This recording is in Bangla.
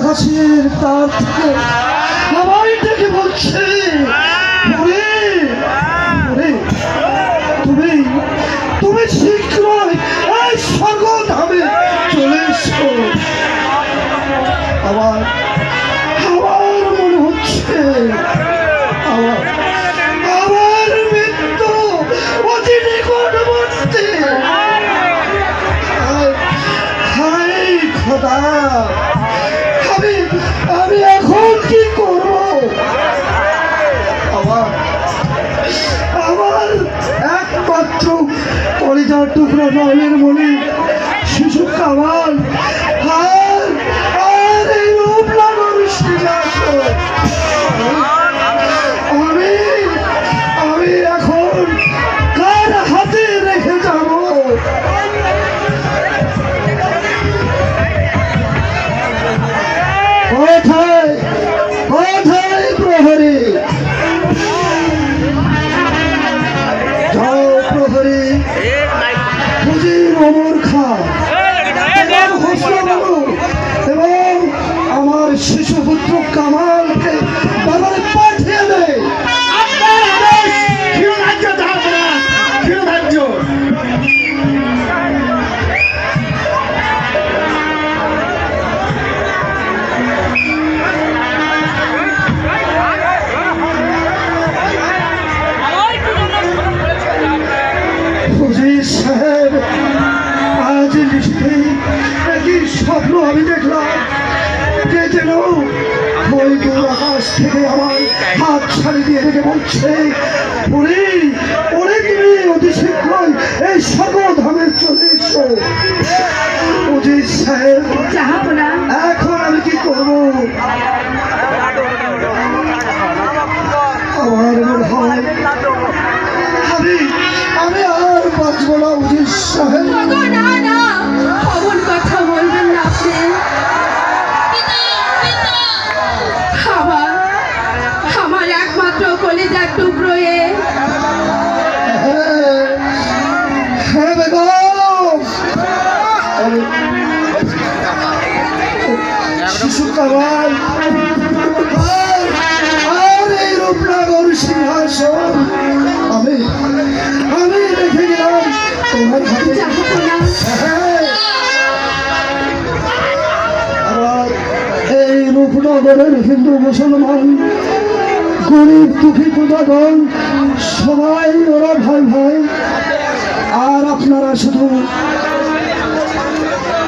ফাঁসির তার থেকে আমায় ডেকে বলছে, তুমি তুমি শীঘ্রই এই স্বর্গধামে চলে এসো। আমার মনে হচ্ছে আমার মৃত্যু অতি নিকটবর্তী। হায় খোদা, আমি এখন কি করব? আমার একমাত্র কলিজার টুকরা নয়নের মনে শিশু কামাল আর এই রূপ লাগানো সিংহাসন আমি এখন কার হাতে রেখে যাব? কোথায় কোথায় প্রহরী? যাও প্রহরী, খুঁজির অমর খা এবং আমার শিশুপুত্র কামালকে বাজারে পাঠিয়ে দেয়। সাহেব, আজ নিশ্চয়ই একই স্বপ্ন আমি দেখলাম, যে যেন ওই দূর আকাশ থেকে আমার হাত ছাড়ি দিয়ে রেখে বলছে, ওরে তুমি অতি শীঘ্রই এই স্বর্গধামে চলে এসো। অজিত সাহেব, এখন আমি কি করবো? আমার মনে হয় আমি আর বাঁচবো না। অজিত সাহেব, কথা বলবেন না আপনি। আমার একমাত্র কলিজার টুকরো শিশু কামাল আর এই রূপনগর সিংহাসন আমি রেখে গেলাম তোমার হাতে। আবার এই রূপনগরের হিন্দু মুসলমান গরিব দুঃখী প্রজাগণ সবাই ওরা ভাই ভাই, আর আপনারা শুধু